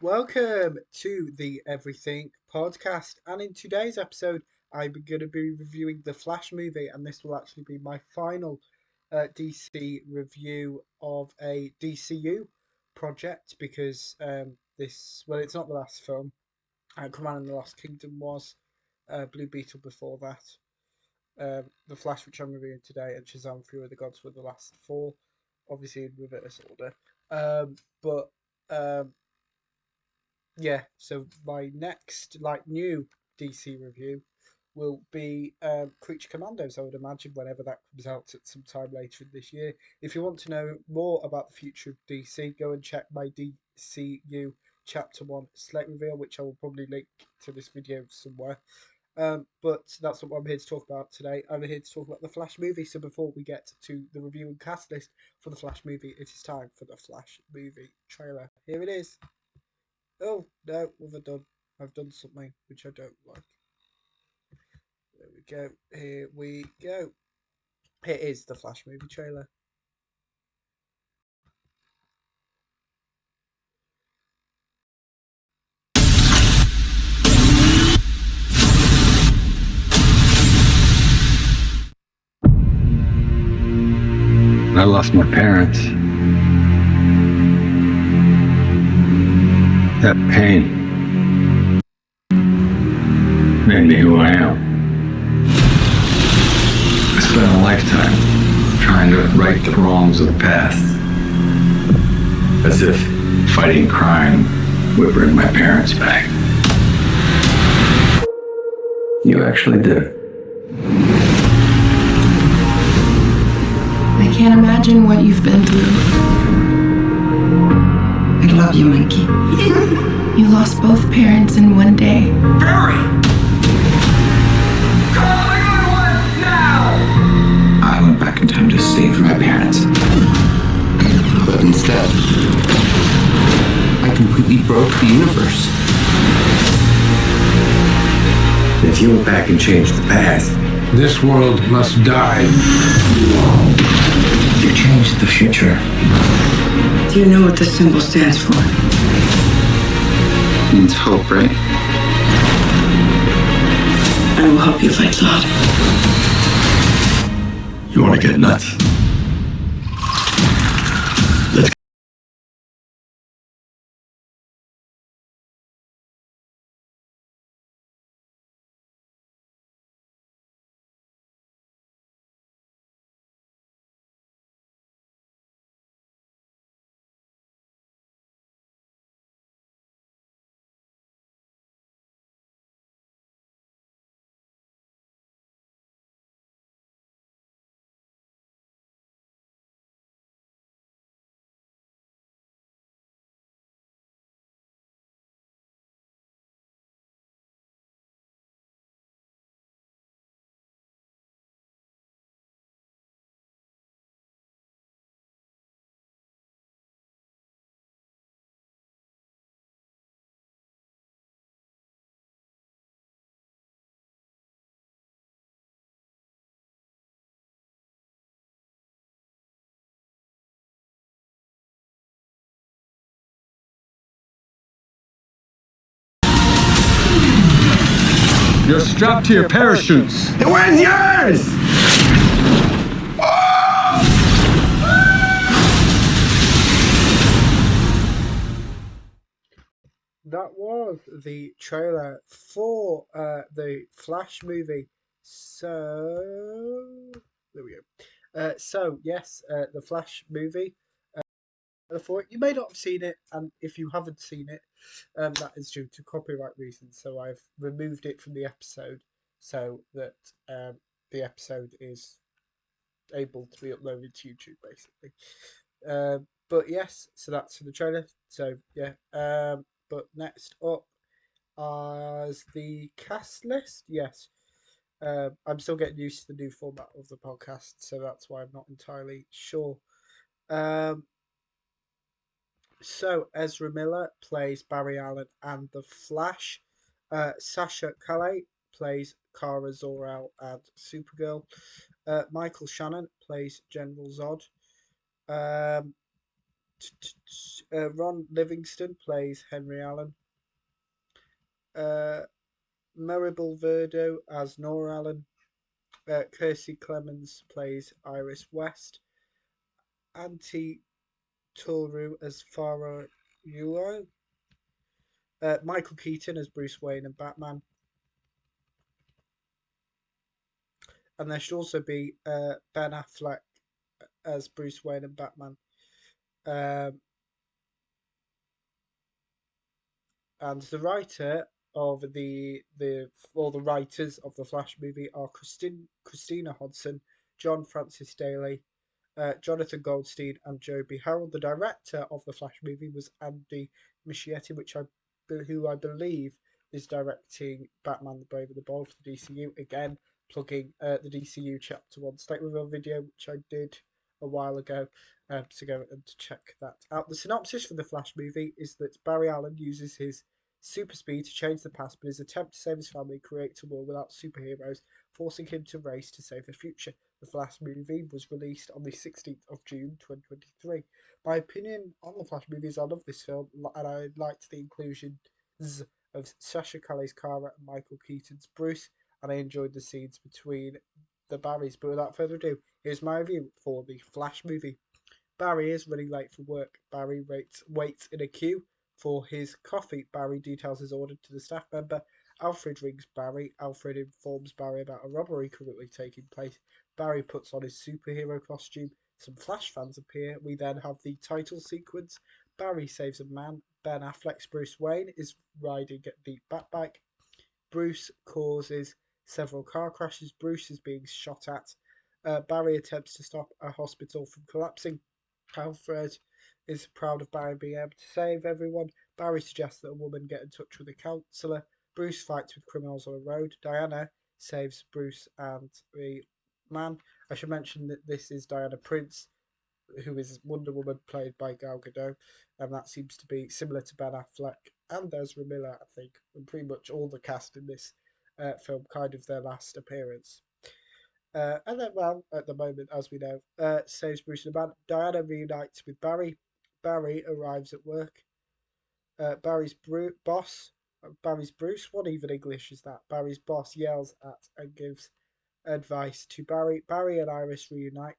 Welcome to the Everything podcast. And in today's episode, I'm going to be reviewing the Flash movie, and this will actually be my final DC review of a DCU project because it's not the last film. Command and the Lost Kingdom was. Blue Beetle before that. The Flash, which I'm reviewing today, and Shazam Fury of the Gods were the last four, obviously in reverse order. But yeah, so my next new DC review will be Creature Commandos. I would imagine whenever that comes out at some time later in this year. If you want to know more about the future of DC, go and check my DCU Chapter One Slate reveal, which I will probably link to this video somewhere. But that's not what I'm here to talk about today. I'm here to talk about the Flash movie. So before we get to the review and cast list for the Flash movie, it is time for the Flash movie trailer. Here it is. Oh no, what have I done? I've done something which I don't like. There we go. Here we go. Here is the Flash movie trailer. I lost my parents. That pain made me who I am. I spent a lifetime trying to right the wrongs of the past. As if fighting crime would bring my parents back. You actually did it. I can't imagine what you've been through. I love you, Mikey. You lost both parents in one day. Barry! Call 911 now! I went back in time to save my parents. But instead, I completely broke the universe. If you went back and changed the past, this world must die. You changed the future. Do you know what the symbol stands for? It means hope, right? I will help you fight Zod. You want to get nuts? Let's You're strapped to your parachutes. Where's yours? That was the trailer for the Flash movie. So there we go. The Flash movie. For it, you may not have seen it, and if you haven't seen it, that is due to copyright reasons. So I've removed it from the episode so that the episode is able to be uploaded to YouTube, basically. But yes, so that's for the trailer. So yeah, but next up as the cast list, yes. I'm still getting used to the new format of the podcast, so that's why I'm not entirely sure. Um, so Ezra Miller plays Barry Allen and the Flash. Sasha Calais plays Kara Zor-El and Supergirl. Michael Shannon plays General Zod. Um, Ron Livingston plays Henry Allen. Maribel Verdot as Nora Allen. Kirsty Clemens plays Iris West. Auntie Toru as Farah Yulo. Michael Keaton as Bruce Wayne and Batman. And there should also be Ben Affleck as Bruce Wayne and Batman. And the writer of the writers of the Flash movie are Christina Hodson, John Francis Daly, Jonathan Goldstein, and Joby Harold. The director of the Flash movie was Andy Muschietti, who I believe is directing Batman: The Brave and the Bold for the DCU. Again, plugging the DCU Chapter 1 State Reveal video, which I did a while ago, to go and to check that out. The synopsis for the Flash movie is that Barry Allen uses his super speed to change the past, but his attempt to save his family creates a world without superheroes, forcing him to race to save the future. The Flash movie was released on the 16th of June 2023. My opinion on the Flash movie is I love this film, and I liked the inclusions of Sasha Calle's Kara and Michael Keaton's Bruce, and I enjoyed the scenes between the Barrys. But without further ado, here's my review for the Flash movie. Barry is running late for work. Barry waits in a queue for his coffee. Barry details his order to the staff member. Alfred rings Barry. Alfred informs Barry about a robbery currently taking place. Barry puts on his superhero costume. Some Flash fans appear. We then have the title sequence. Barry saves a man. Ben Affleck's Bruce Wayne is riding the Batbike. Bruce causes several car crashes. Bruce is being shot at. Barry attempts to stop a hospital from collapsing. Alfred is proud of Barry being able to save everyone. Barry suggests that a woman get in touch with a counsellor. Bruce fights with criminals on a road. Diana saves Bruce and the man. I should mention that this is Diana Prince, who is Wonder Woman, played by Gal Gadot, and that seems to be similar to Ben Affleck and Ezra Miller, I think, and pretty much all the cast in this film, kind of their last appearance. And then, well, at the moment, as we know, saves Bruce and the man. Diana reunites with Barry. Barry arrives at work. Barry's boss, Barry's Bruce, what even English is that? Barry's boss yells at and gives advice to Barry. Barry and Iris reunite.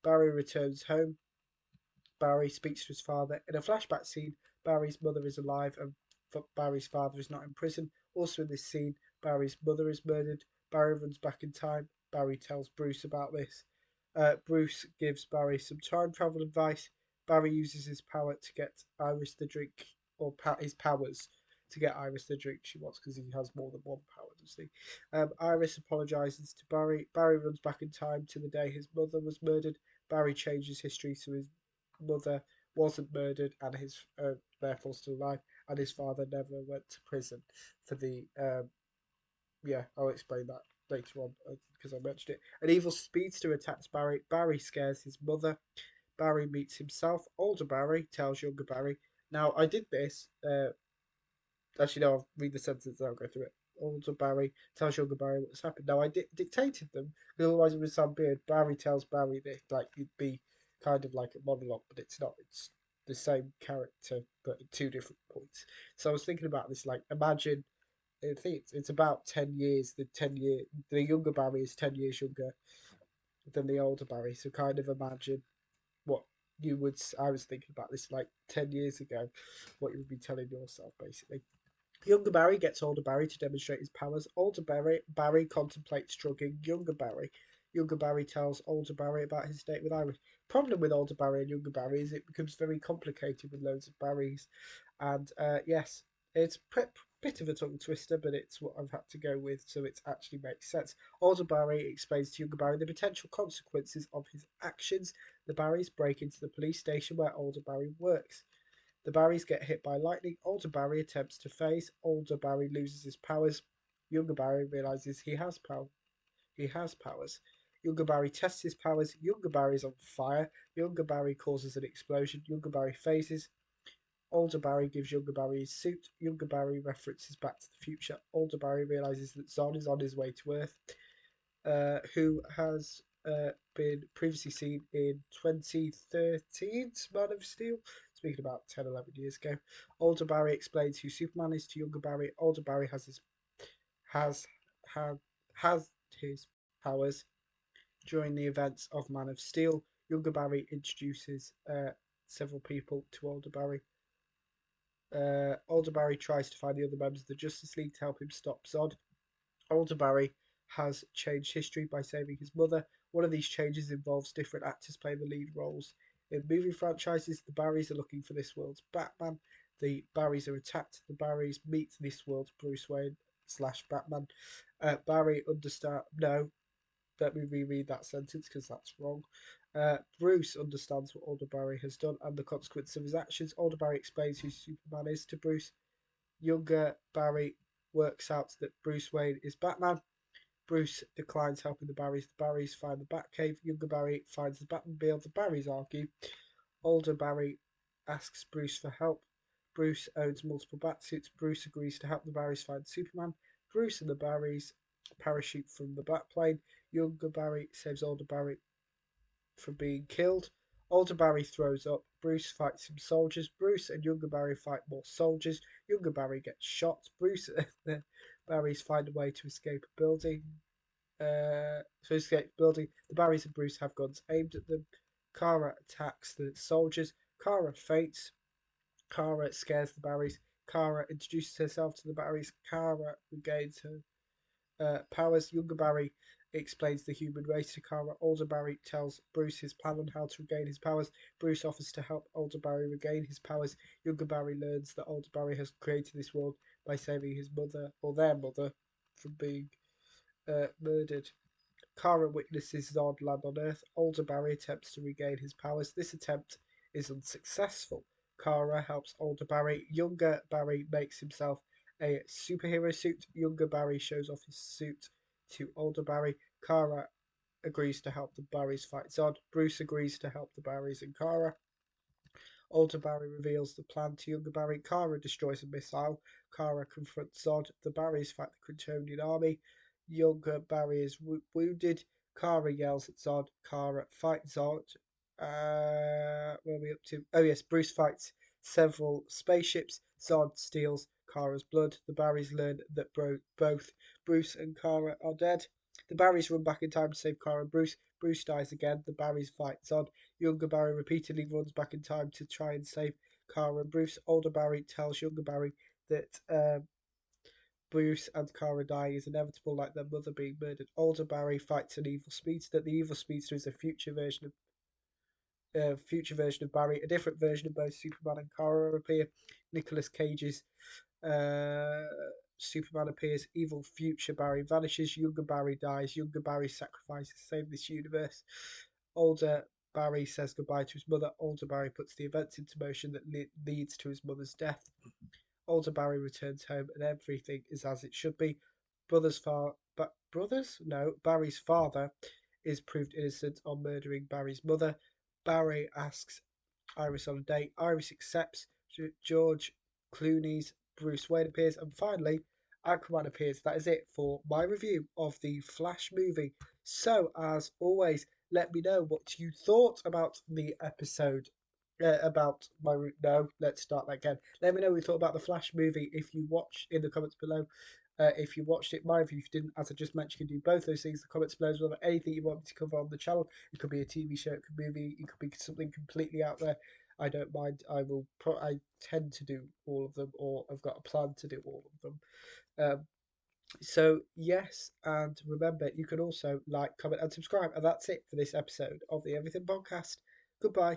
Barry returns home. Barry speaks to his father. In a flashback scene, Barry's mother is alive and Barry's father is not in prison. Also in this scene, Barry's mother is murdered. Barry runs back in time. Barry tells Bruce about this. Bruce gives Barry some time travel advice. Barry uses his power to get Iris the drink, or his powers to get Iris the drink she wants, because he has more than one power, doesn't he? Iris apologizes to Barry. Barry runs back in time to the day his mother was murdered. Barry changes history so his mother wasn't murdered and his therefore still alive, and his father never went to prison for the yeah, I'll explain that later on because I mentioned it. An evil speedster attacks Barry. Barry scares his mother. Barry meets himself. Older Barry tells younger Barry. Now, I did this. Actually, no, I'll read the sentence and I'll go through it. Older Barry tells younger Barry what's happened. Now, I dictated them because otherwise it would sound weird. Barry tells Barry that like it'd be kind of like a monologue, but it's not. It's the same character, but at two different points. So I was thinking about this. Like, imagine. I think it's about 10 years. The younger Barry is 10 years younger than the older Barry. So kind of imagine what you would. I was thinking about this like 10 years ago, what you would be telling yourself basically. Younger Barry gets older Barry to demonstrate his powers. Older Barry contemplates drugging younger Barry. Younger Barry tells older Barry about his date with Iris. Problem with older Barry and younger Barry is it becomes very complicated with loads of Barrys. And yes, it's a bit of a tongue twister, but it's what I've had to go with, so it actually makes sense. Older Barry explains to younger Barry the potential consequences of his actions. The Barrys break into the police station where older Barry works. The Barrys get hit by lightning. Older Barry attempts to phase. Older Barry loses his powers. Younger Barry realizes he has powers. Younger Barry tests his powers. Younger Barry is on fire. Younger Barry causes an explosion. Younger Barry phases. Older Barry gives younger Barry his suit. Younger Barry references Back to the Future. Older Barry realizes that Zod is on his way to Earth, who has been previously seen in 2013's Man of Steel. speaking about 10, 11 years ago. Older Barry explains who Superman is to younger Barry. Older Barry has his powers during the events of Man of Steel. Younger Barry introduces several people to older Barry. Older Barry tries to find the other members of the Justice League to help him stop Zod. Older Barry has changed history by saving his mother. One of these changes involves different actors playing the lead roles. In movie franchises, the Barrys are looking for this world's Batman. The Barrys are attacked. The Barrys meet this world's Bruce Wayne / Batman. Barry understand. No, let me reread that sentence because that's wrong. Bruce understands what older Barry has done and the consequences of his actions. Older Barry explains who Superman is to Bruce. Younger Barry works out that Bruce Wayne is Batman. Bruce declines helping the Barrys. The Barrys find the Batcave. Younger Barry finds the Batmobile. The Barrys argue. Older Barry asks Bruce for help. Bruce owns multiple Batsuits. Bruce agrees to help the Barrys find Superman. Bruce and the Barrys parachute from the Batplane. Younger Barry saves older Barry from being killed. Older Barry throws up. Bruce fights some soldiers. Bruce and younger Barry fight more soldiers. Younger Barry gets shot. Bruce and the Barrys find a way to escape a building. The Barrys and Bruce have guns aimed at them. Kara attacks the soldiers. Kara faints. Kara scares the Barrys. Kara introduces herself to the Barrys. Kara regains her powers. Younger Barry explains the human race to Kara. Older Barry tells Bruce his plan on how to regain his powers. Bruce offers to help older Barry regain his powers. Younger Barry learns that older Barry has created this world by saving his mother, or their mother, from being murdered. Kara witnesses Zod land on Earth. Older Barry attempts to regain his powers. This attempt is unsuccessful. Kara helps older Barry. Younger Barry makes himself a superhero suit. Younger Barry shows off his suit to older Barry. Kara agrees to help the Barrys fight Zod. Bruce agrees to help the Barrys and Kara. Older Barry reveals the plan to younger Barry. Kara destroys a missile. Kara confronts Zod. The Barrys fight the Kryptonian army. Younger Barry is wounded. Kara yells at Zod. Kara fights Zod. Where are we up to? Oh yes, Bruce fights several spaceships. Zod steals Kara's blood. The Barrys learn that both Bruce and Kara are dead. The Barrys run back in time to save Kara and Bruce. Bruce dies again. The Barrys fight Zod. Younger Barry repeatedly runs back in time to try and save Kara and Bruce. Older Barry tells younger Barry that Bruce and Kara dying is inevitable, like their mother being murdered. Older Barry fights an evil speedster. The evil speedster is a future version of Barry. A different version of both Superman and Kara appear. Nicolas Cage's Superman appears. Evil future Barry vanishes. Younger Barry dies. Younger Barry sacrifices to save this universe. Older Barry says goodbye to his mother. Older Barry puts the events into motion that leads to his mother's death. Older Barry returns home and everything is as it should be. Barry's father is proved innocent on murdering Barry's mother. Barry asks Iris on a date. Iris accepts. George Clooney's Bruce Wayne appears, and finally Aquaman appears. That is it for my review of the Flash movie. So as always, let me know what you thought about the episode. Let's start that again. Let me know what you thought about the Flash movie if you watched in the comments below. If you watched it, my review. If you didn't, as I just mentioned, you can do both those things. The comments below as well. Anything you want me to cover on the channel. It could be a TV show, it could be a movie, it could be something completely out there. I don't mind. I tend to do all of them, or I've got a plan to do all of them. So yes, and remember, you can also like, comment, and subscribe. And that's it for this episode of the Everything Podcast. Goodbye.